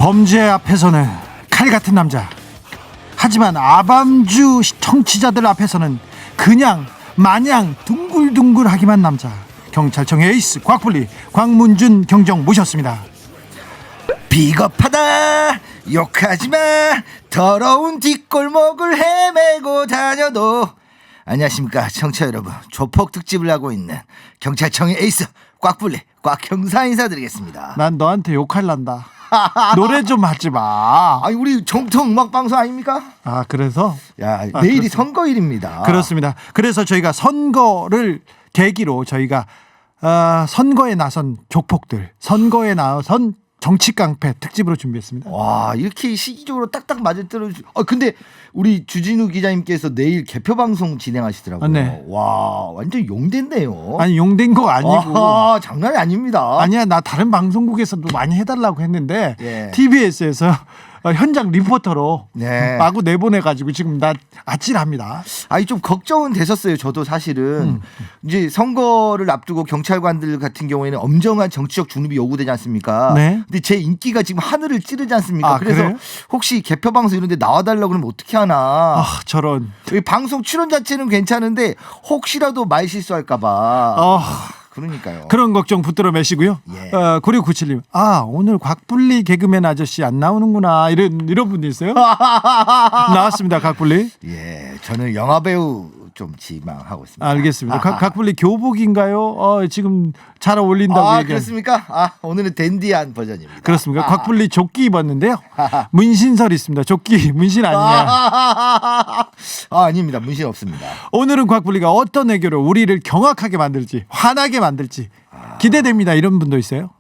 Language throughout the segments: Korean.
범죄 앞에서는 칼 같은 남자, 하지만 아밤주 청취자들 앞에서는 그냥 마냥 둥글둥글하기만 남자, 경찰청 에이스 곽불리 곽문준 경정 모셨습니다. 비겁하다, 욕하지마, 더러운 뒷골목을 헤매고 다녀도. 안녕하십니까 청취자 여러분, 조폭 특집을 하고 있는 경찰청의 에이스 꽉불리 꽉형사 인사드리겠습니다. 난 너한테 욕할란다. 노래 좀 하지 마. 아니 우리 정통 음악 방송 아닙니까? 아, 그래서 내일이 그렇습니다. 선거일입니다. 그렇습니다. 그래서 저희가 선거를 계기로 저희가 선거에 나선 조폭들, 선거에 나선 정치 깡패 특집으로 준비했습니다. 와, 이렇게 시기적으로 딱딱 맞을 때로. 근데 우리 주진우 기자님께서 내일 개표 방송 진행하시더라고요. 네. 와, 완전 용된데요. 아니, 용된 거 아니고. 장난이 아닙니다. 아니야, 나 다른 방송국에서도 많이 해달라고 했는데 예. TBS에서 현장 리포터로 네. 마구 내보내가지고 지금 나 아찔합니다. 아니 좀 걱정은 됐었어요. 저도 사실은 이제 선거를 앞두고 경찰관들 같은 경우에는 엄정한 정치적 중립이 요구되지 않습니까? 네. 근데 제 인기가 지금 하늘을 찌르지 않습니까? 아, 그래서 그래요? 혹시 개표 방송 이런데 나와달라고 그러면 어떻게 하나? 아, 저런. 이 방송 출연 자체는 괜찮은데 혹시라도 말 실수할까봐. 그러니까요. 그런 걱정 붙들어 매시고요. 예. 9697님, 오늘 곽불리 개그맨 아저씨 안 나오는구나, 이런 분이 있어요? 나왔습니다, 곽불리. 예, 저는 영화 배우 좀 지망하고 있습니다. 알겠습니다. 곽불리 교복인가요? 지금 잘 어울린다고 얘기하는. 그렇습니까? 오늘은 댄디한 버전입니다. 그렇습니까? 곽불리 조끼 입었는데요. 문신설 있습니다. 조끼 문신 아니냐. 아닙니다. 문신 없습니다. 오늘은 곽불리가 어떤 애교로 우리를 경악하게 만들지, 화나게 만들지 기대됩니다. 이런 분도 있어요.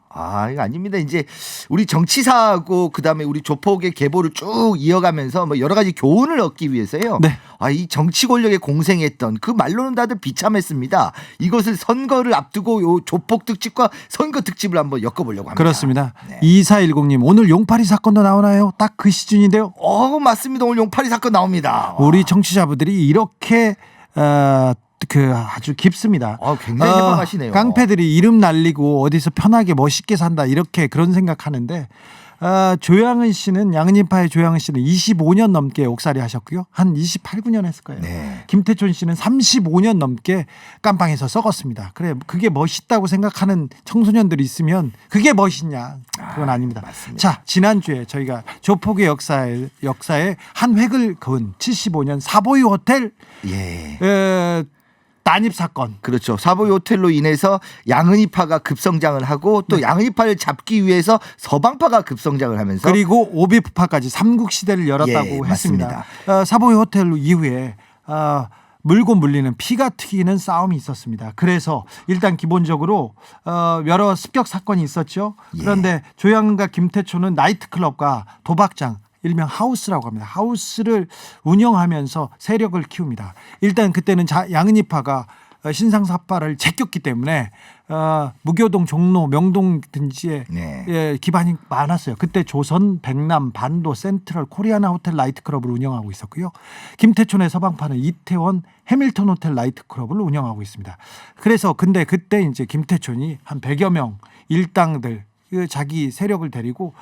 이거 아닙니다. 이제 우리 정치사하고 그다음에 우리 조폭의 계보를 쭉 이어가면서 뭐 여러 가지 교훈을 얻기 위해서요. 네. 이 정치 권력에 공생했던 그 말로는 다들 비참했습니다. 이것을 선거를 앞두고 요 조폭 특집과 선거 특집을 한번 엮어보려고 합니다. 그렇습니다. 네. 2410님, 오늘 용팔이 사건도 나오나요? 딱 그 시즌인데요. 맞습니다. 오늘 용팔이 사건 나옵니다. 우리 청취자분들이 이렇게 아주 깊습니다. 굉장히 해박하시네요. 깡패들이 이름 날리고 어디서 편하게 멋있게 산다, 이렇게 그런 생각하는데, 조양은 씨는, 양은이파의 조양은 씨는 25년 넘게 옥살이 하셨고요. 한 28, 9년 했을 거예요. 네. 김태촌 씨는 35년 넘게 깜빵에서 썩었습니다. 그래, 그게 멋있다고 생각하는 청소년들이 있으면 그게 멋있냐? 그건 아닙니다. 맞습니다. 자, 지난주에 저희가 조폭의 역사에 한 획을 그은 75년 사보이 호텔 예. 난입 사건. 그렇죠. 사보이 호텔로 인해서 양은이파가 급성장을 하고 또 양은이파를 잡기 위해서 서방파가 급성장을 하면서 그리고 오비프파까지 삼국시대를 열었다고 했습니다. 사보이 호텔 이후에 물고 물리는 피가 튀기는 싸움이 있었습니다. 그래서 일단 기본적으로 여러 습격 사건이 있었죠. 그런데 조양은과 김태초는 나이트클럽과 도박장, 일명 하우스라고 합니다. 하우스를 운영하면서 세력을 키웁니다. 일단 그때는 양은이파가 신상사파를 제꼈기 때문에 무교동, 종로, 명동 등지에 기반이 많았어요. 그때 조선, 백남, 반도, 센트럴, 코리아나 호텔 나이트클럽을 운영하고 있었고요. 김태촌의 서방파는 이태원, 해밀턴 호텔 나이트클럽을 운영하고 있습니다. 그래서 근데 그때 이제 김태촌이 한 100여 명 일당들, 자기 세력을 데리고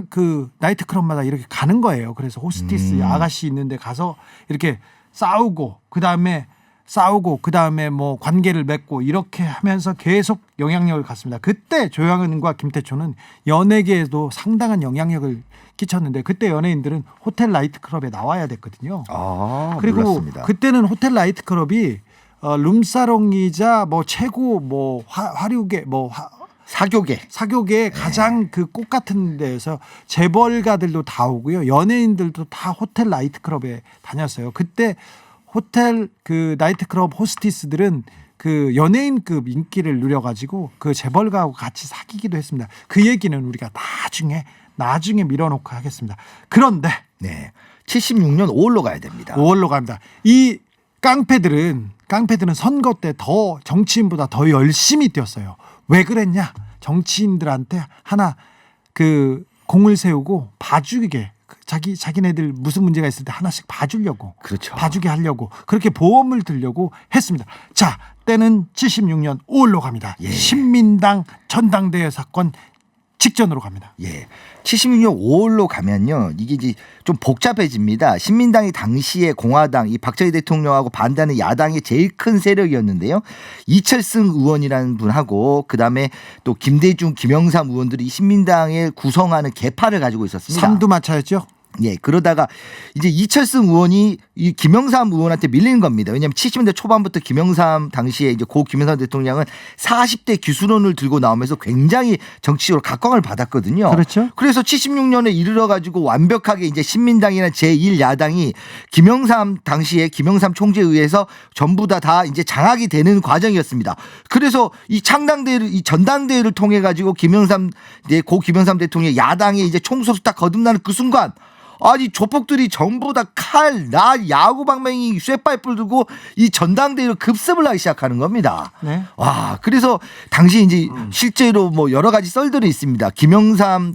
그 나이트클럽마다 이렇게 가는 거예요. 그래서 호스티스 아가씨 있는데 가서 이렇게 싸우고 그다음에 뭐 관계를 맺고 이렇게 하면서 계속 영향력을 갖습니다. 그때 조양은과 김태초는 연예계에도 상당한 영향력을 끼쳤는데, 그때 연예인들은 호텔 나이트클럽에 나와야 됐거든요. 그리고 몰랐습니다. 그때는 호텔 나이트클럽이 룸사롱이자 뭐 최고 뭐 화류계 뭐 사교계 가장 그 꽃 같은 데에서 재벌가들도 다 오고요. 연예인들도 다 호텔 나이트클럽에 다녔어요. 그때 호텔 그 나이트클럽 호스티스들은 그 연예인급 인기를 누려가지고 그 재벌가하고 같이 사귀기도 했습니다. 그 얘기는 우리가 나중에 밀어놓고 하겠습니다. 그런데 76년 5월로 가야 됩니다. 5월로 갑니다. 이 깡패들은 선거 때 더 정치인보다 더 열심히 뛰었어요. 왜 그랬냐? 정치인들한테 하나 그 공을 세우고 봐주게, 자기네들 무슨 문제가 있을 때 하나씩 봐주려고, 그렇죠. 봐주게 하려고 그렇게 보험을 들려고 했습니다. 자, 때는 76년 5월로 갑니다. 신민당 전당대회 사건 직전으로 갑니다. 예. 76년 5월로 가면요. 이게 이제 좀 복잡해집니다. 신민당이 당시에 공화당 이 박정희 대통령하고 반대하는 야당의 제일 큰 세력이었는데요. 이철승 의원이라는 분하고 그다음에 또 김대중, 김영삼 의원들이 신민당을 구성하는 계파를 가지고 있었습니다. 삼두마차였죠. 예, 그러다가 이제 이철승 의원이 이 김영삼 의원한테 밀리는 겁니다. 왜냐하면 70년대 초반부터 김영삼 당시에 이제 고 김영삼 대통령은 40대 기술론을 들고 나오면서 굉장히 정치적으로 각광을 받았거든요. 그렇죠. 그래서 76년에 이르러 가지고 완벽하게 이제 신민당이나 제1야당이 김영삼 당시에 김영삼 총재에 의해서 전부 다 이제 장악이 되는 과정이었습니다. 그래서 이 창당대회를 이 전당대회를 통해 가지고 김영삼 고 김영삼 대통령 야당이 이제 총소수 딱 거듭나는 그 순간 아니 조폭들이 전부 다 칼, 야구 방망이, 쇠파이프를 들고 이 전당대회로 급습을 하기 시작하는 겁니다. 네. 와, 그래서 당시 이제 실제로 뭐 여러 가지 썰들이 있습니다.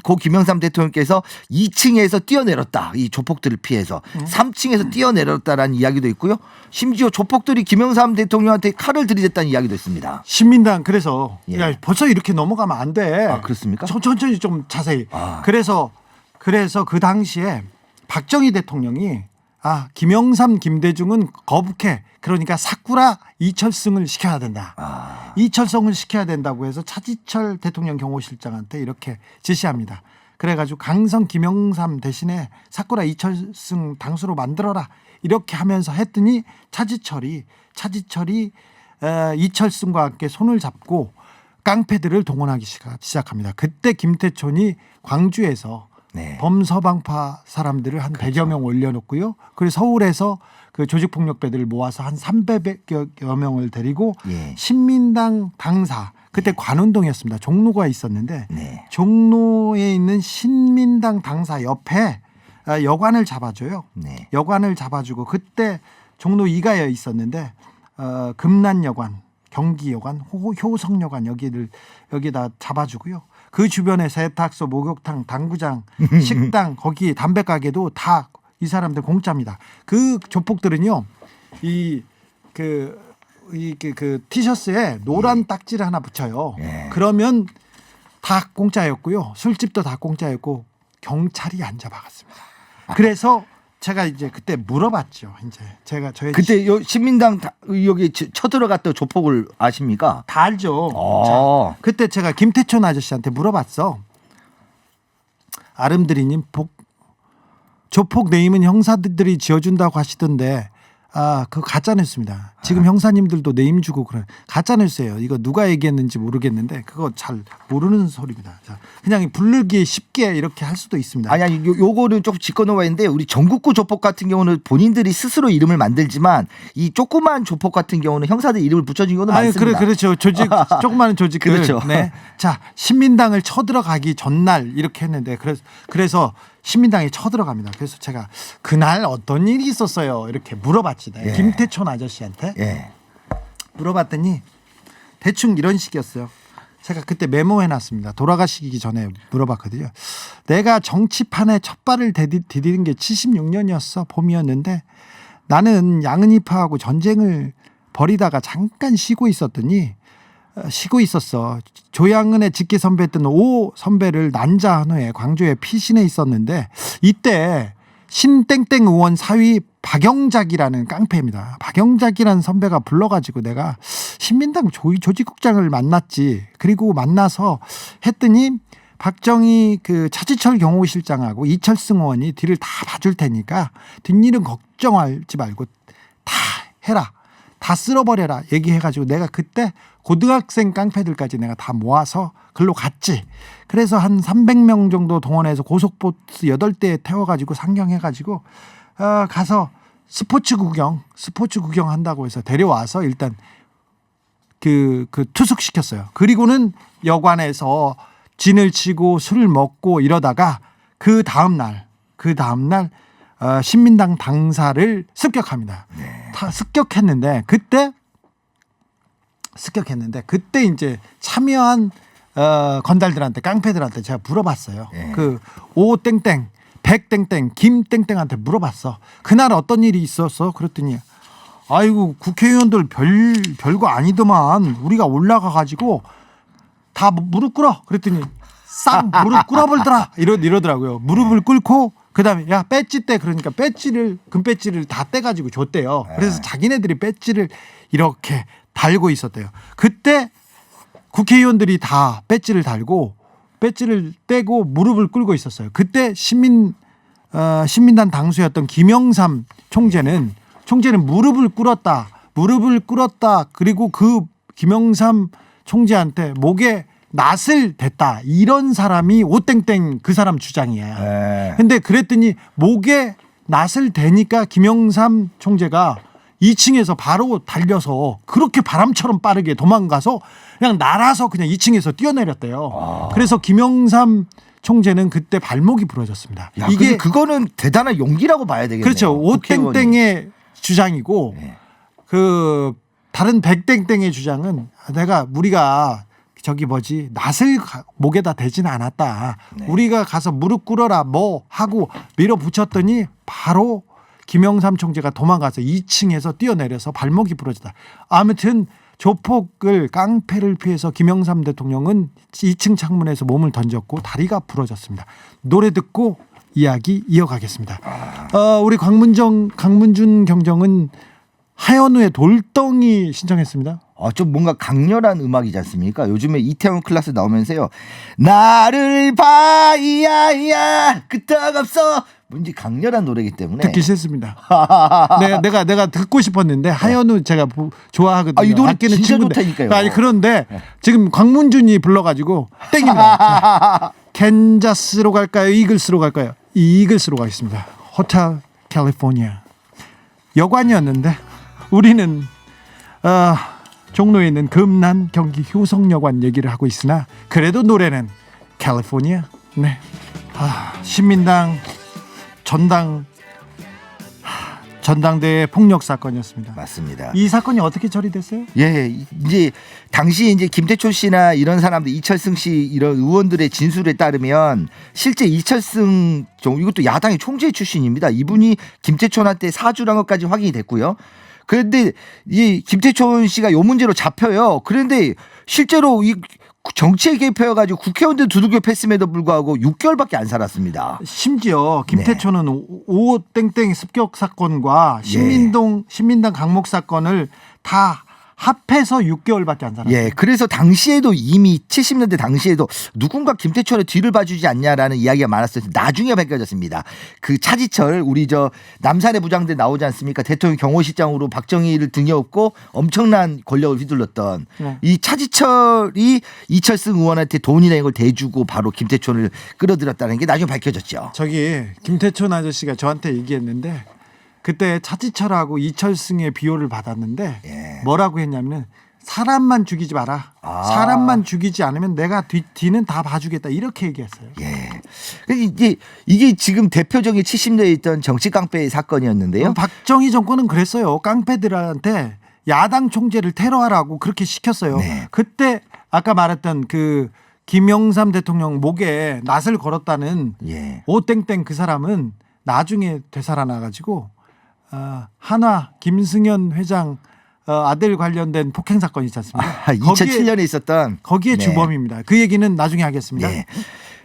고 김영삼 대통령께서 2층에서 뛰어내렸다. 이 조폭들을 피해서 3층에서 뛰어내렸다라는 이야기도 있고요. 심지어 조폭들이 김영삼 대통령한테 칼을 들이댔다는 이야기도 있습니다. 신민당 그래서 예. 야, 벌써 이렇게 넘어가면 안 돼. 아, 그렇습니까? 천천히 좀 자세히. 아. 그래서 그 당시에 박정희 대통령이 김영삼, 김대중은 거북해. 그러니까 사쿠라 이철승을 시켜야 된다. 이철성을 시켜야 된다고 해서 차지철 대통령 경호실장한테 이렇게 지시합니다. 그래가지고 강성 김영삼 대신에 사쿠라 이철승 당수로 만들어라. 이렇게 하면서 했더니 차지철이 이철승과 함께 손을 잡고 깡패들을 동원하기 시작합니다. 그때 김태촌이 광주에서 네. 범서방파 사람들을 한 100여 명 올려놓고요. 그리고 서울에서 그 조직폭력배들을 모아서 한 300여 명을 데리고 예. 신민당 당사 그때 관운동이었습니다. 종로가 있었는데 네. 종로에 있는 신민당 당사 옆에 여관을 잡아줘요. 네. 여관을 잡아주고 그때 종로 2가에 있었는데 금난여관, 경기여관, 효성여관 여기다 잡아주고요. 그 주변에 세탁소, 목욕탕, 당구장, 식당, 거기 담배가게도 다 이 사람들 공짜입니다. 그 조폭들은요, 그 티셔츠에 노란 딱지를 하나 붙여요. 예. 그러면 다 공짜였고요. 술집도 다 공짜였고 경찰이 안 잡아갔습니다. 그래서 제가 이제 그때 물어봤죠. 이제 저희 그때 신민당 여기 쳐들어갔던 조폭을 아십니까? 다 알죠. 어. 자, 그때 제가 김태촌 아저씨한테 물어봤어. 아름드리님 조폭 네임은 형사들이 지어준다고 하시던데 그거 가짜뉴스입니다. 지금 형사님들도 네임 주고 그런 가짜뉴스예요. 이거 누가 얘기했는지 모르겠는데 그거 잘 모르는 소리입니다. 자, 그냥 부르기 쉽게 이렇게 할 수도 있습니다. 아니 요거는 조금 짚고 넘어가는데 우리 전국구 조폭 같은 경우는 본인들이 스스로 이름을 만들지만 이 조그만 조폭 같은 경우는 형사들 이름을 붙여준 경우도 많습니다. 그렇죠. 조직 조그마한 조직들. 그렇죠. 네. 자, 신민당을 쳐들어가기 전날 이렇게 했는데 그래서 신민당이 쳐들어갑니다. 그래서 제가 그날 어떤 일이 있었어요. 이렇게 물어봤지. 예. 김태촌 아저씨한테 예. 물어봤더니 대충 이런 식이었어요. 제가 그때 메모해놨습니다. 돌아가시기 전에 물어봤거든요. 내가 정치판에 첫 발을 디디는 게 76년이었어. 봄이었는데 나는 양은이파하고 전쟁을 벌이다가 잠깐 쉬고 있었어. 조양은의 직계 선배였던 오 선배를 난자한 후에 광주에 피신해 있었는데 이때 신땡땡 의원 사위 박영작이라는 깡패입니다. 박영작이라는 선배가 불러가지고 내가 신민당 조직국장을 만났지. 그리고 만나서 했더니 박정희 그 차지철 경호실장하고 이철승 의원이 뒤를 다 봐줄 테니까 뒷일은 걱정하지 말고 다 해라. 다 쓸어버려라 얘기해가지고 내가 그때 고등학생 깡패들까지 내가 다 모아서 글로 갔지. 그래서 한 300명 정도 동원해서 고속버스 8대 태워가지고 상경해가지고 가서 스포츠 구경 한다고 해서 데려와서 일단 그 투숙시켰어요. 그리고는 여관에서 진을 치고 술을 먹고 이러다가 그 다음날 신민당 당사를 습격합니다. 네. 다 습격했는데 그때 이제 참여한 건달들한테 깡패들한테 제가 물어봤어요. 네. 그 오땡땡, 백땡땡, 김땡땡한테 물어봤어. 그날 어떤 일이 있었어? 그랬더니 아이고 국회의원들 별거 아니더만 우리가 올라가 가지고 다 무릎 꿇어. 그랬더니 싹 무릎 꿇어버리더라 이러더라고요. 무릎을 꿇고 그다음에 야 배지 떼 그러니까 금배지를 다 떼가지고 줬대요. 그래서 자기네들이 배지를 이렇게 달고 있었대요. 그때 국회의원들이 다 배지를 달고 배지를 떼고 무릎을 꿇고 있었어요. 그때 신민단 당수였던 김영삼 총재는 무릎을 꿇었다. 그리고 그 김영삼 총재한테 목에 낫을 댔다. 이런 사람이 오땡땡 그 사람 주장이에요. 근데 그랬더니 목에 낫을 대니까 김영삼 총재가 2층에서 바로 달려서 그렇게 바람처럼 빠르게 도망가서 그냥 날아서 그냥 2층에서 뛰어내렸대요. 그래서 김영삼 총재는 그때 발목이 부러졌습니다. 야, 이게 그거는 대단한 용기라고 봐야 되겠네요. 그렇죠. 오땡땡의 주장이고 그 다른 백땡땡의 주장은 우리가 낫을 목에다 대지는 않았다. 우리가 가서 무릎 꿇어라 뭐 하고 밀어붙였더니 바로 김영삼 총재가 도망가서 2층에서 뛰어내려서 발목이 부러졌다. 아무튼 조폭을 깡패를 피해서 김영삼 대통령은 2층 창문에서 몸을 던졌고 다리가 부러졌습니다. 노래 듣고 이야기 이어가겠습니다. 우리 강문준 경정은 하현우의 돌덩이 신청했습니다. 좀 뭔가 강렬한 음악이지 않습니까? 요즘에 이태원 클래스 나오면서요. 나를 봐야야 끄떡없어. 뭔지 강렬한 노래이기 때문에 듣기 싫습니다. 내가 듣고 싶었는데 하현우 제가 좋아하거든요. 이 노래 아끼는 진짜 친구인데. 좋다니까요. 그런데 지금 광문준이 불러가지고 땡깁니다. 캔자스로 갈까요? 이글스로 갈까요? 이글스로 가겠습니다. 호텔 캘리포니아. 여관이었는데 우리는 종로에 있는 금난 경기 효성여관 얘기를 하고 있으나 그래도 노래는 캘리포니아. 네. 신민당 전당대회 폭력 사건이었습니다. 맞습니다. 이 사건이 어떻게 처리됐어요? 예, 이제 당시 이제 김태촌 씨나 이런 사람들 이철승 씨 이런 의원들의 진술에 따르면 실제 이철승 이것도 야당의 총재 출신입니다. 이분이 김태촌한테 사주란 것까지 확인이 됐고요. 그런데 이 김태촌 씨가 요 문제로 잡혀요. 그런데 실제로 이 정치에 개입해가지고 국회의원들 두들겨 팼음에도 불구하고 6개월밖에 안 살았습니다. 심지어 김태초는 오땡땡 습격 사건과 신민당 강목 사건을 다 합해서 6개월밖에 안 살았어요. 예, 그래서 당시에도 이미 70년대 당시에도 누군가 김태철의 뒤를 봐주지 않냐라는 이야기가 많았어요. 나중에 밝혀졌습니다. 그 차지철 우리 남산의 부장들 나오지 않습니까? 대통령 경호실장으로 박정희를 등에 업고 엄청난 권력을 휘둘렀던 이 차지철이 이철승 의원한테 돈이나 이걸 대주고 바로 김태촌을 끌어들였다는 게 나중에 밝혀졌죠. 김태촌 아저씨가 저한테 얘기했는데 그때 차지철하고 이철승의 비호를 받았는데 뭐라고 했냐면 사람만 죽이지 마라. 사람만 죽이지 않으면 내가 뒤는 다 봐주겠다. 이렇게 얘기했어요. 이게 지금 대표적인 70년대에 있던 정치 깡패 사건이었는데요. 박정희 정권은 그랬어요. 깡패들한테 야당 총재를 테러하라고 그렇게 시켰어요. 그때 아까 말했던 그 김영삼 대통령 목에 낫을 걸었다는 오땡땡 그 사람은 나중에 되살아나가지고 한화 김승현 회장 아들 관련된 폭행 사건이 있지 않습니까? 2007년에 있었던 거기에 주범입니다. 그 얘기는 나중에 하겠습니다.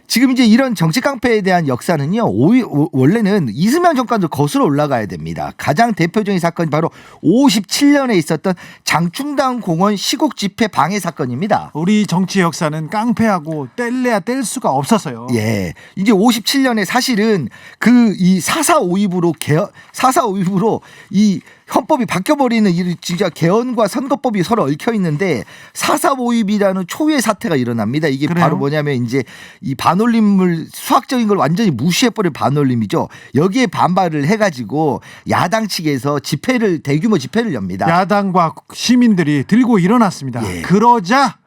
지금 이제 이런 정치 깡패에 대한 역사는요. 원래는 이승만 정권도 거슬러 올라가야 됩니다. 가장 대표적인 사건이 바로 57년에 있었던 장충당 공원 시국 집회 방해 사건입니다. 우리 정치 역사는 깡패하고 뗄래야 뗄 수가 없었어요. 이제 57년에 사실은 이 4.4.5입으로 이 헌법이 바뀌어버리는 진짜 개헌과 선거법이 서로 얽혀 있는데 4.4.5입이라는 초유의 사태가 일어납니다. 이게 그래요? 바로 뭐냐면 이제 이 반올림을 수학적인 걸 완전히 무시해버린 반올림이죠. 여기에 반발을 해가지고 야당 측에서 대규모 집회를 엽니다. 야당과 시민들이 들고 일어났습니다. 그러자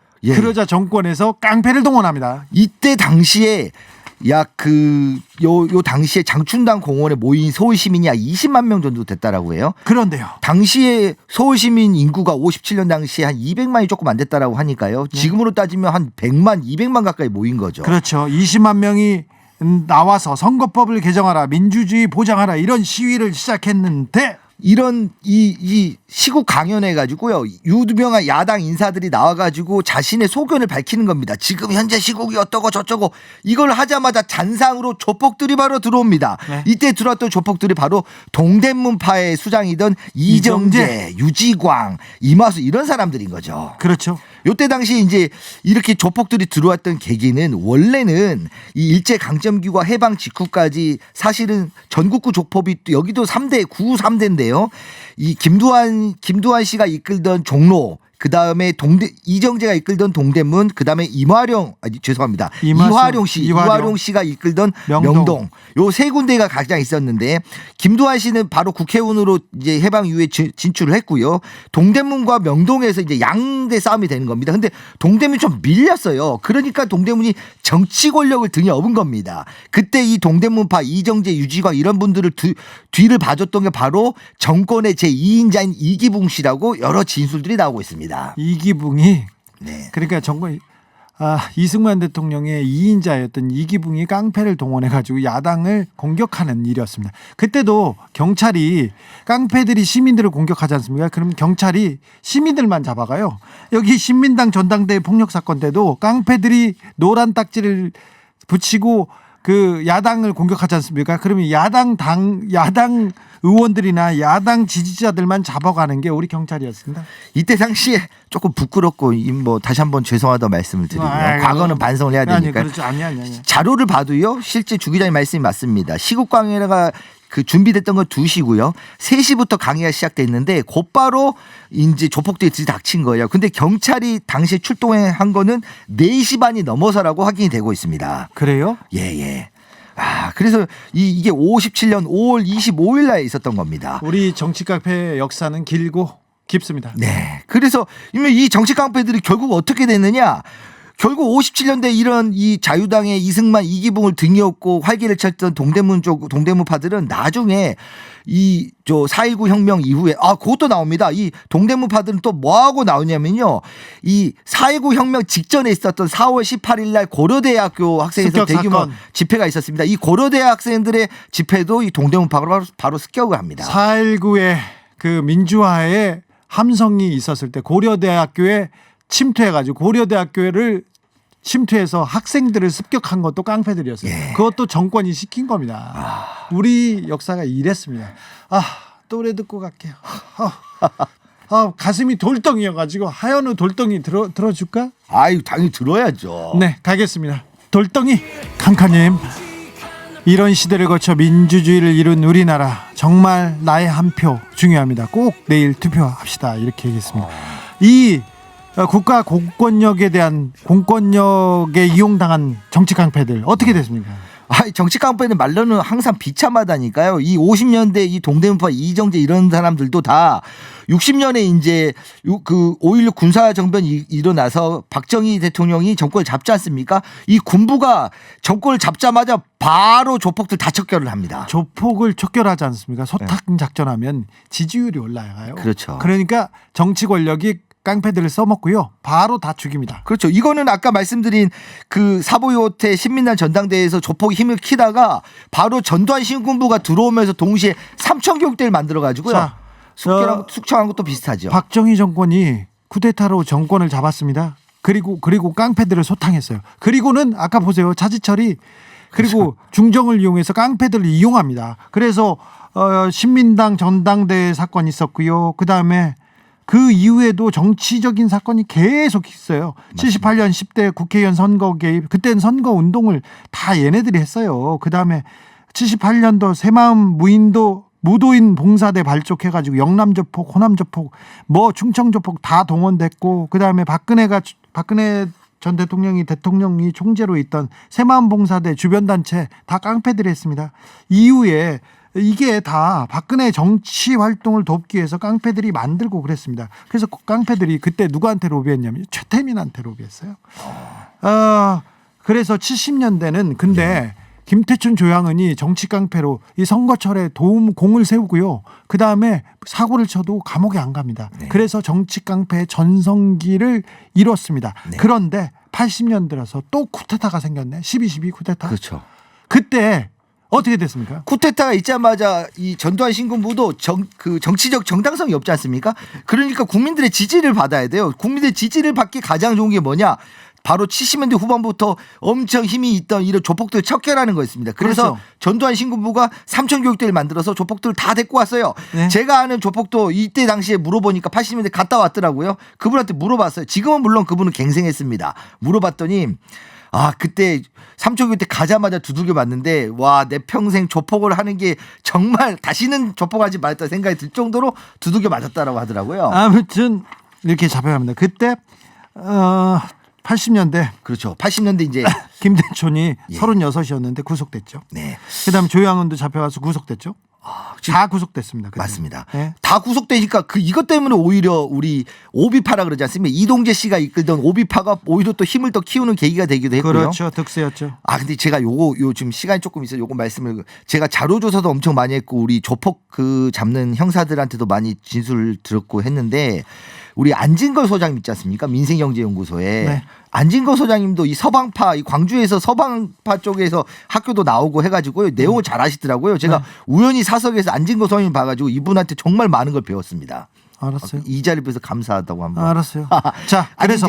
정권에서 깡패를 동원합니다. 이때 당시에 요 당시에 장충당 공원에 모인 서울 시민이 약 20만 명 정도 됐다라고 해요. 그런데요. 당시에 서울 시민 인구가 57년 당시에 한 200만이 조금 안 됐다라고 하니까요. 지금으로 따지면 한 100만, 200만 가까이 모인 거죠. 그렇죠. 20만 명이 나와서 선거법을 개정하라, 민주주의 보장하라 이런 시위를 시작했는데 이런 이 시국 강연해 가지고요. 유명한 야당 인사들이 나와 가지고 자신의 소견을 밝히는 겁니다. 지금 현재 시국이 어떠고 저쩌고 이걸 하자마자 잔상으로 조폭들이 바로 들어옵니다. 네. 이때 들어왔던 조폭들이 바로 동대문파의 수장이던 이정재, 유지광, 이마수 이런 사람들인 거죠. 그렇죠. 요때 당시 이제 이렇게 조폭들이 들어왔던 계기는 원래는 이 일제 강점기와 해방 직후까지 사실은 전국구 조폭이 여기도 3대 구 3대인데요. 이 김두한 씨가 이끌던 종로 그다음에 이정재가 이끌던 동대문 그다음에 이화룡 씨가 이끌던 명동 요 세 군데가 가장 있었는데 김두한 씨는 바로 국회의원으로 이제 해방 이후에 진출을 했고요. 동대문과 명동에서 이제 양대 싸움이 되는 겁니다. 근데 동대문이 좀 밀렸어요. 그러니까 동대문이 정치 권력을 등에 업은 겁니다. 그때 이 동대문파 이정재, 유지광 이런 분들을 뒤를 봐줬던 게 바로 정권의 제2인자인 이기붕 씨라고 여러 진술들이 나오고 있습니다. 이기붕이 네. 그러니까 정권 이승만 대통령의 2인자였던 이기붕이 깡패를 동원해 가지고 야당을 공격하는 일이었습니다. 그때도 경찰이 깡패들이 시민들을 공격하지 않습니까? 그럼 경찰이 시민들만 잡아가요. 여기 신민당 전당대회 폭력 사건 때도 깡패들이 노란 딱지를 붙이고 그 야당을 공격하지 않습니까? 그러면 야당 의원들이나 야당 지지자들만 잡아가는 게 우리 경찰이었습니다. 이때 당시에 조금 부끄럽고 뭐 다시 한번 죄송하다고 말씀을 드리고요. 과거는 반성을 해야 되니까. 그렇죠. 아니. 자료를 봐도요. 실제 주 기자님 말씀이 맞습니다. 시국 강의가 그 준비됐던 건 2시고요. 3시부터 강의가 시작됐는데 곧바로 이제 조폭들이 들이닥친 거예요. 근데 경찰이 당시에 출동한 거는 4시 반이 넘어서라고 확인이 되고 있습니다. 그래요? 예. 그래서 이게 57년 5월 25일 날 있었던 겁니다. 우리 정치 카페의 역사는 길고 깊습니다. 네. 그래서 이 정치 깡패들이 결국 어떻게 됐느냐? 결국 57년대 이런 이 자유당의 이승만, 이기붕을 등에 업고 활기를 쳤던 동대문파들은 나중에 이 4.19 혁명 이후에 그것도 나옵니다. 이 동대문파들은 또 뭐하고 나오냐면요. 이 4.19 혁명 직전에 있었던 4월 18일 날 고려대학교 학생에서 대규모 집회가 있었습니다. 이 고려대 학생들의 집회도 이 동대문파가 바로 습격을 합니다. 4.19의 그 민주화의 함성이 있었을 때 고려대학교에 침투해가지고 고려대학교를 침투해서 학생들을 습격한 것도 깡패들이었어요. 예. 그것도 정권이 시킨 겁니다. 우리 역사가 이랬습니다. 노래 듣고 갈게요. 가슴이 돌덩이여가지고 하현우 돌덩이 들어줄까? 아유 당연히 들어야죠. 네, 가겠습니다. 돌덩이 칸칸님. 이런 시대를 거쳐 민주주의를 이룬 우리나라 정말 나의 한 표 중요합니다. 꼭 내일 투표합시다. 이렇게 얘기했습니다. 이 국가 공권력에 대한 공권력에 이용당한 정치 깡패들 어떻게 됐습니까? 정치 깡패는 말로는 항상 비참하다니까요. 이 50년대 이 동대문파 이정재 이런 사람들도 다 60년에 이제 그 5.16 군사정변이 일어나서 박정희 대통령이 정권을 잡지 않습니까? 이 군부가 정권을 잡자마자 바로 조폭들 다 척결을 합니다. 조폭을 척결하지 않습니까? 소탕 작전하면 지지율이 올라가요. 그렇죠. 그러니까 정치 권력이 깡패들을 써먹고요. 바로 다 죽입니다. 그렇죠. 이거는 아까 말씀드린 그 사보이호텔 신민당 전당대회에서 조폭이 힘을 키다가 바로 전두환 신군부가 들어오면서 동시에 3,000교육대를 만들어가지고요. 숙청한 것도 비슷하죠. 박정희 정권이 쿠데타로 정권을 잡았습니다. 그리고 깡패들을 소탕했어요. 그리고는 아까 보세요. 차지철이 그리고 그렇죠. 중정을 이용해서 깡패들을 이용합니다. 그래서 신민당 전당대회 사건이 있었고요. 그다음에 그 이후에도 정치적인 사건이 계속 있어요. 맞습니다. 78년 10대 국회의원 선거 개입, 그때는 선거 운동을 다 얘네들이 했어요. 그다음에 78년도 새마음 무도인 봉사대 발족해가지고 영남조폭, 호남조폭, 충청조폭 다 동원됐고, 그다음에 박근혜 전 대통령이 총재로 있던 새마음 봉사대 주변 단체 다 깡패들이 했습니다. 이후에 이게 다 박근혜 정치 활동을 돕기 위해서 깡패들이 만들고 그랬습니다. 그래서 깡패들이 그때 누구한테 로비했냐면 최태민한테 로비했어요. 그래서 70년대는 근데 김태춘, 조양은이 정치 깡패로 이 선거철에 공을 세우고요. 그 다음에 사고를 쳐도 감옥에 안 갑니다. 네. 그래서 정치 깡패의 전성기를 이뤘습니다. 네. 그런데 80년 들어서 또 쿠데타가 생겼네. 12.12 쿠데타. 그렇죠. 그때 어떻게 됐습니까? 쿠데타가 있자마자 이 전두환 신군부도 정치적 정당성이 없지 않습니까? 그러니까 국민들의 지지를 받아야 돼요. 국민들의 지지를 받기 가장 좋은 게 뭐냐? 바로 70년대 후반부터 엄청 힘이 있던 이런 조폭들 척결하는 거였습니다. 그래서 그렇죠. 전두환 신군부가 삼천교육대를 만들어서 조폭들을 다 데리고 왔어요. 네. 제가 아는 조폭도 이때 당시에 물어보니까 80년대 갔다 왔더라고요. 그분한테 물어봤어요. 지금은 물론 그분은 갱생했습니다. 물어봤더니 그때 삼천교육 때 가자마자 두들겨 맞는데 와, 내 평생 조폭을 하는 게 정말 다시는 조폭하지 말았다 생각이 들 정도로 두들겨 맞았다라고 하더라고요. 아무튼 이렇게 잡혀갑니다. 그때 80년대 그렇죠. 80년대 이제 김대촌이 예. 36이었는데 구속됐죠. 네. 그다음에 조양훈도 잡혀가서 구속됐죠. 다 구속됐습니다. 그때. 맞습니다. 네. 다 구속되니까 이것 때문에 오히려 우리 오비파라 그러지 않습니까? 이동재 씨가 이끌던 오비파가 오히려 또 힘을 더 키우는 계기가 되기도 했고요. 그렇죠. 득세였죠. 근데 제가 요 지금 시간이 조금 있어요. 요거 말씀을 제가 자료 조사도 엄청 많이 했고 우리 조폭 잡는 형사들한테도 많이 진술을 들었고 했는데 우리 안진걸 소장님 있지 않습니까? 민생경제연구소에 네. 안진걸 소장님도 이 서방파 이 광주에서 서방파 쪽에서 학교도 나오고 해가지고 내용을 잘 아시더라고요. 제가 우연히 사석에서 안진걸 소장님 봐가지고 이분한테 정말 많은 걸 배웠습니다. 알았어요. 이 자리를 빌어서 감사하다고 한번. 알았어요. 자, 그래서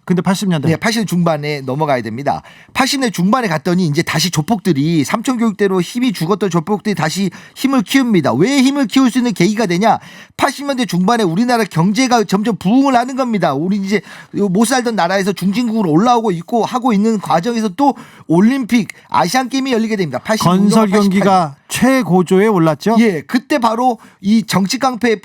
근데 80년대. 네, 80년 중반에 넘어가야 됩니다. 80년 중반에 갔더니 이제 다시 조폭들이 삼천교육대로 힘이 죽었던 조폭들이 다시 힘을 키웁니다. 왜 힘을 키울 수 있는 계기가 되냐? 80년대 중반에 우리나라 경제가 점점 부흥을 하는 겁니다. 우리 이제 못 살던 나라에서 중진국으로 올라오고 있고 하고 있는 과정에서 또 올림픽, 아시안 게임이 열리게 됩니다. 80 건설 경기가 최고조에 올랐죠. 예, 그때 바로 이 정치 깡패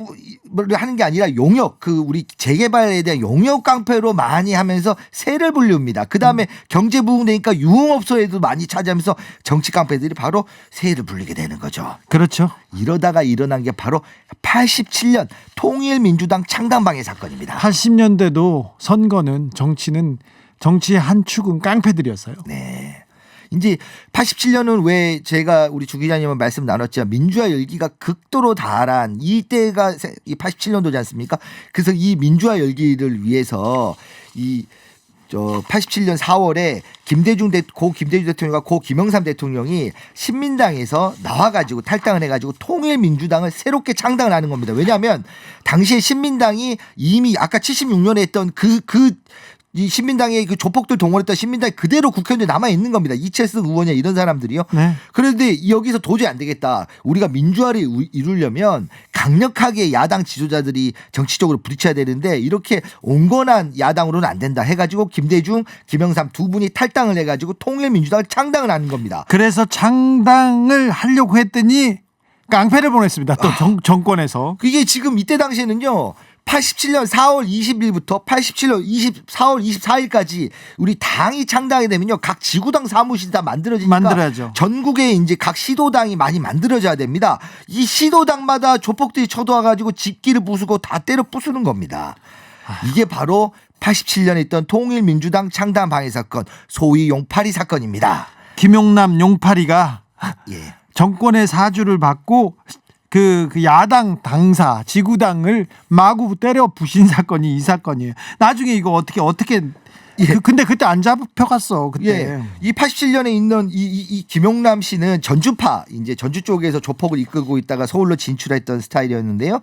하는 게 아니라 용역 우리 재개발에 대한 용역 깡패로 많이 하면서 세를 불립니다. 그 다음에 경제 부흥되니까 유흥업소에도 많이 차지하면서 정치 깡패들이 바로 세를 불리게 되는 거죠. 그렇죠. 이러다가 일어난 게 바로 87년 통일민주당 창당방해 사건입니다. 80년대도 선거는 정치의 한 축은 깡패들이었어요. 네. 이제 87년은 왜 제가 우리 주 기자님은 말씀 나눴지만 민주화 열기가 극도로 달한 이때가 이 87년도지 않습니까? 그래서 이 민주화 열기를 위해서 87년 4월에 고 김대중 대통령과 고 김영삼 대통령이 신민당에서 나와가지고 탈당을 해가지고 통일민주당을 새롭게 창당을 하는 겁니다. 왜냐하면 당시에 신민당이 이미 아까 76년에 했던 이 신민당의 그 조폭들 동원했던 신민당이 그대로 국회의원에 남아 있는 겁니다. 이채승 의원이야 이런 사람들이요. 네. 그런데 여기서 도저히 안 되겠다. 우리가 민주화를 이루려면 강력하게 야당 지도자들이 정치적으로 부딪혀야 되는데 이렇게 온건한 야당으로는 안 된다 해가지고 김대중, 김영삼 두 분이 탈당을 해가지고 통일민주당을 창당을 하는 겁니다. 그래서 창당을 하려고 했더니 깡패를 보냈습니다. 또 정권에서. 이게 지금 이때 당시에는요. 87년 4월 20일부터 87년 4월 24일까지 우리 당이 창당이 되면요. 각 지구당 사무실이 다 만들어야죠. 전국에 이제 각 시도당이 많이 만들어져야 됩니다. 이 시도당마다 조폭들이 쳐들어와가지고 집기를 부수고 다 때려 부수는 겁니다. 이게 바로 87년에 있던 통일민주당 창당 방해 사건, 소위 용파리 사건입니다. 김용남 용파리가 예. 정권의 사주를 받고 그 야당 당사 지구당을 마구 때려 부신 사건이 이 사건이에요. 나중에 이거 어떻게 예. 근데 그때 안 잡혀갔어. 그때. 예. 이 87년에 있는 이 김용남 씨는 전주파 이제 전주 쪽에서 조폭을 이끌고 있다가 서울로 진출했던 스타일이었는데요.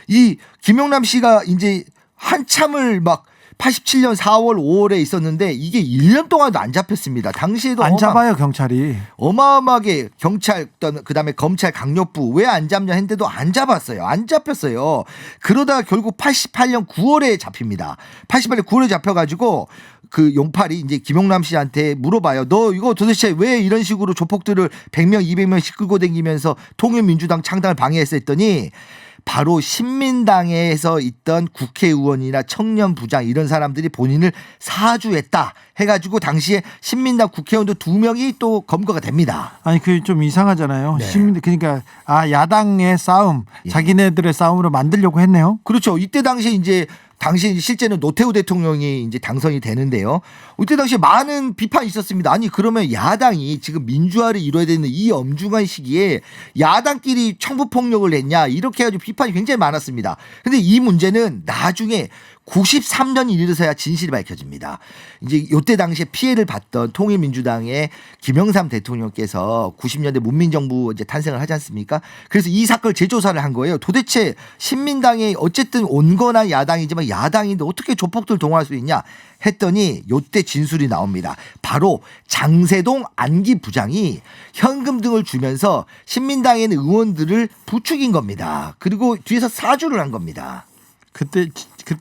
이 김용남 씨가 이제 한참을 막 87년 4월 5월에 있었는데 이게 1년 동안도 안 잡혔습니다. 당시에도 안 잡아요 경찰이. 어마어마하게 경찰 그다음에 검찰 강력부 왜 안 잡냐 했는데도 안 잡았어요. 안 잡혔어요. 그러다가 결국 88년 9월에 잡힙니다. 88년 9월에 잡혀가지고 그 용팔이 이제 김용남 씨한테 물어봐요. 너 이거 도대체 왜 이런 식으로 조폭들을 100명 200명씩 끌고 다니면서 통일민주당 창당을 방해했어 했더니 바로 신민당에서 있던 국회의원이나 청년부장 이런 사람들이 본인을 사주했다 해가지고 당시에 신민당 국회의원도 2명이 또 검거가 됩니다. 아니 그게 좀 이상하잖아요. 네. 그러니까 야당의 싸움, 예. 자기네들의 싸움으로 만들려고 했네요. 그렇죠. 이때 당시에 이제 당시 실제는 노태우 대통령이 이제 당선이 되는데요. 이때 당시에 많은 비판이 있었습니다. 아니 그러면 야당이 지금 민주화를 이뤄야 되는 이 엄중한 시기에 야당끼리 청부폭력을 했냐 이렇게 해가지고 비판이 굉장히 많았습니다. 근데 이 문제는 나중에 93년이 이르러서야 진실이 밝혀집니다. 이제 요때 당시에 피해를 봤던 통일민주당의 김영삼 대통령께서 90년대 문민정부 이제 탄생을 하지 않습니까? 그래서 이 사건을 재조사를 한 거예요. 도대체 신민당이 어쨌든 온건한 야당이지만 야당인데 어떻게 조폭들 동원할 수 있냐 했더니 요때 진술이 나옵니다. 바로 장세동 안기 부장이 현금 등을 주면서 신민당에 있는 의원들을 부추긴 겁니다. 그리고 뒤에서 사주를 한 겁니다. 그때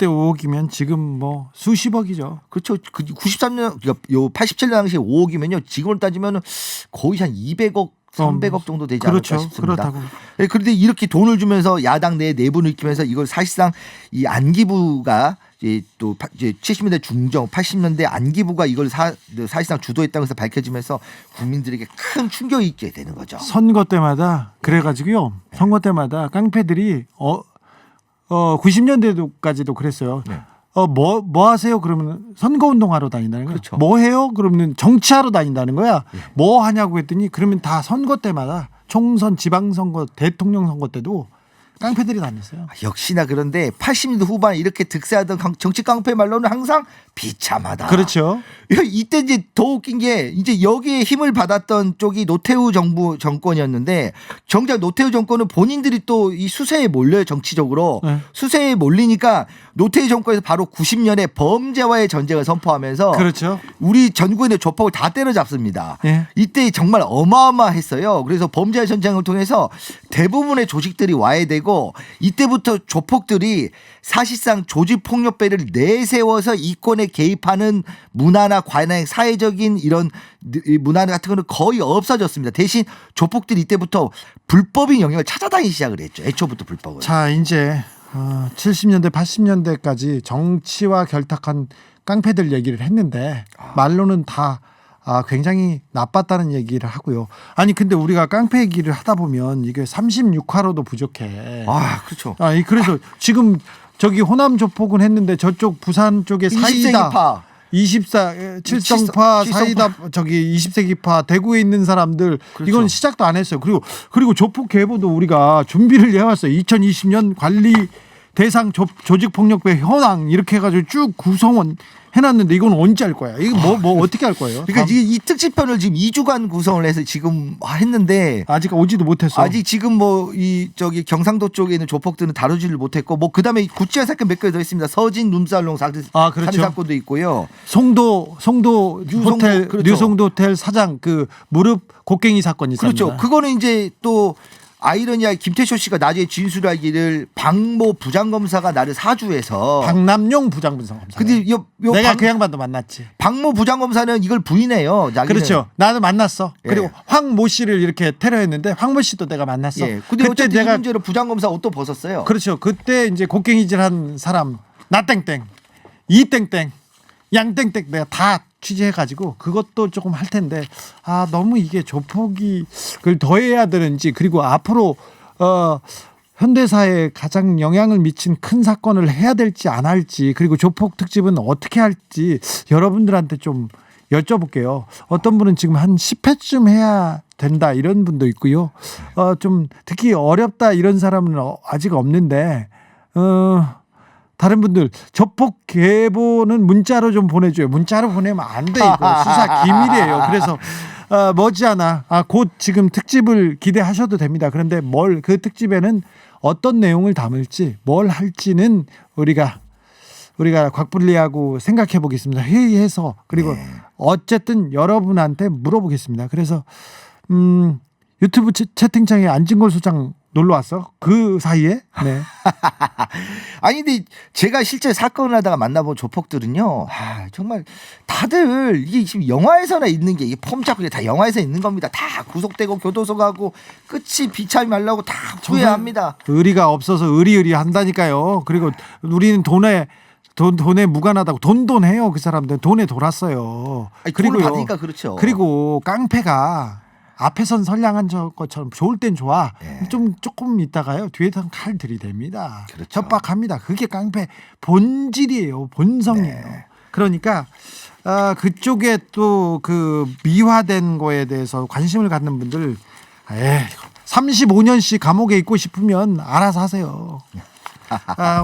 5억이면 지금 뭐 수십억이죠. 그렇죠. 93년, 요 87년 당시에 5억이면요. 지금으로 따지면 거의 한 200억, 300억 정도 되지 그렇죠. 않을까 싶습니다. 그렇다고. 네, 그런데 이렇게 돈을 주면서 야당 내 내분을 익히면서 이걸 사실상 이 안기부가 또 이제 70년대 중정, 80년대 안기부가 이걸 사실상 주도했다고 해서 밝혀지면서 국민들에게 큰 충격이 있게 되는 거죠. 선거 때마다 그래가지고요. 선거 때마다 깡패들이 90년대까지도 그랬어요. 네. 뭐 하세요? 그러면 선거운동하러 다닌다는 거야. 그렇죠. 뭐 해요? 그러면 정치하러 다닌다는 거야. 예. 뭐 하냐고 했더니 그러면 다 선거 때마다 총선, 지방선거, 대통령 선거 때도 깡패들이 다녔어요. 역시나 그런데 80년대 후반에 이렇게 득세하던 정치 깡패 말로는 항상 비참하다. 그렇죠. 이때 이제 더 웃긴 게 이제 여기에 힘을 받았던 쪽이 노태우 정부 정권이었는데 정작 노태우 정권은 본인들이 또 이 수세에 몰려요. 정치적으로. 네. 수세에 몰리니까 노태우 정권에서 바로 90년에 범죄와의 전쟁을 선포하면서 그렇죠. 우리 전국의 조폭을 다 때려잡습니다. 예. 이때 정말 어마어마했어요. 그래서 범죄와의 전쟁을 통해서 대부분의 조직들이 와해되고 이때부터 조폭들이 사실상 조직폭력배를 내세워서 이권에 개입하는 문화나 관행, 사회적인 이런 문화 같은 거는 거의 없어졌습니다. 대신 조폭들이 이때부터 불법인 영역을 찾아다니기 시작을 했죠. 애초부터 불법을. 자, 이제 70년대, 80년대까지 정치와 결탁한 깡패들 얘기를 했는데 말로는 다 굉장히 나빴다는 얘기를 하고요. 아니 근데 우리가 깡패 얘기를 하다 보면 이게 36화로도 부족해. 그렇죠. 그래서 지금 저기 호남 조폭은 했는데 저쪽 부산 쪽에 사이다 7성파 사이다 저기 20세기파 대구에 있는 사람들 그렇죠. 이건 시작도 안 했어요. 그리고 조폭 계보도 우리가 준비를 해왔어요. 2020년 관리 대상 조직폭력배 현황 이렇게 해가지고 쭉 구성원 해놨는데 이건 언제 할 거야? 이거 뭐 어떻게 할 거예요? 그러니까 이 특집편을 지금 2주간 구성을 해서 지금 했는데 아직 오지도 못했어. 아직 지금 뭐 이 저기 경상도 쪽에 있는 조폭들은 다루지를 못했고 뭐 그다음에 구치한 사건 몇 개 더 있습니다. 서진 룸살롱 살인 그렇죠. 사건도 있고요. 송도 호텔 그렇죠. 뉴송도 호텔 사장 그 무릎 곡괭이 사건 있었습니다. 그렇죠. 그거는 이제 또 아이러니하게 김태쇼 씨가 나중에 진술하기를 박모 부장검사가 나를 사주해서 박남용 부장검사. 근데 내가 그 양반도 만났지. 박모 부장검사는 이걸 부인해요. 자기는. 그렇죠. 나는 만났어. 예. 그리고 황모 씨를 이렇게 테러했는데 황모 씨도 내가 만났어. 예. 근데 그때 어쨌든 이 내가 문제로 부장검사 옷도 벗었어요. 그렇죠. 그때 이제 곡괭이질한 사람 나 땡땡, 이 땡땡, 양 땡땡 내가 다 취재해가지고 그것도 조금 할 텐데 너무 이게 조폭이 그걸 더해야 되는지 그리고 앞으로 현대사에 가장 영향을 미친 큰 사건을 해야 될지 안 할지 그리고 조폭 특집은 어떻게 할지 여러분들한테 좀 여쭤볼게요. 어떤 분은 지금 한 10회쯤 해야 된다 이런 분도 있고요. 좀 듣기 어렵다 이런 사람은 아직 없는데 다른 분들 조폭 계보는 문자로 좀 보내줘요. 문자로 보내면 안 돼. 이거 수사 기밀이에요. 그래서 머지않아 곧 지금 특집을 기대하셔도 됩니다. 그런데 그 특집에는 어떤 내용을 담을지 뭘 할지는 우리가 곽분리하고 생각해 보겠습니다. 회의해서 그리고 어쨌든 여러분한테 물어보겠습니다. 그래서 유튜브 채팅창에 안진걸 소장 놀러 왔어? 그 사이에? 네. 아니 근데 제가 실제 사건을 하다가 만나본 조폭들은요. 정말 다들 이게 지금 영화에서나 있는 게 이게 폼 잡고 다 영화에서 있는 겁니다. 다 구속되고 교도소 가고 끝이 비참히 말라고 다 후회합니다. 의리가 없어서 의리 한다니까요. 그리고 우리는 돈에 무관하다고 돈 해요. 그 사람들 돈에 돌았어요. 그리고 받으니까 그렇죠. 그리고 깡패가 앞에선 선량한 것처럼 좋을 땐 좋아. 조금 있다가요. 뒤에선 칼 들이댑니다. 그렇죠. 협박합니다. 그게 깡패 본질이에요. 본성이에요. 그러니까 그쪽에 또 그 미화된 거에 대해서 관심을 갖는 분들 35년씩 감옥에 있고 싶으면 알아서 하세요.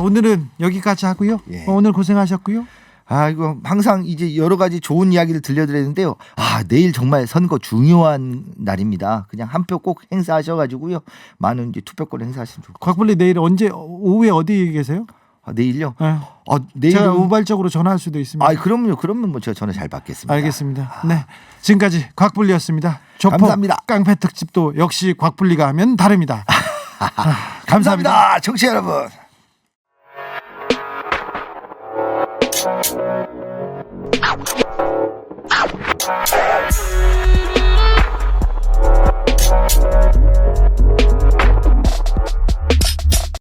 오늘은 여기까지 하고요. 예. 오늘 고생하셨고요. 이거 항상 이제 여러 가지 좋은 이야기를 들려드렸는데요. 내일 정말 선거 중요한 날입니다. 그냥 한 표 꼭 행사하셔가지고요. 많은 이제 투표권 행사하시면 좋겠습니다. 곽블리 내일 언제 오후에 어디 계세요? 내일요? 네. 내일은 제가 우발적으로 전화할 수도 있습니다. 그럼요. 그러면 뭐 제가 전화 잘 받겠습니다. 알겠습니다. 네, 지금까지 곽블리였습니다. 조폭 감사합니다. 깡패 특집도 역시 곽블리가 하면 다릅니다. 감사합니다. 청취자 여러분.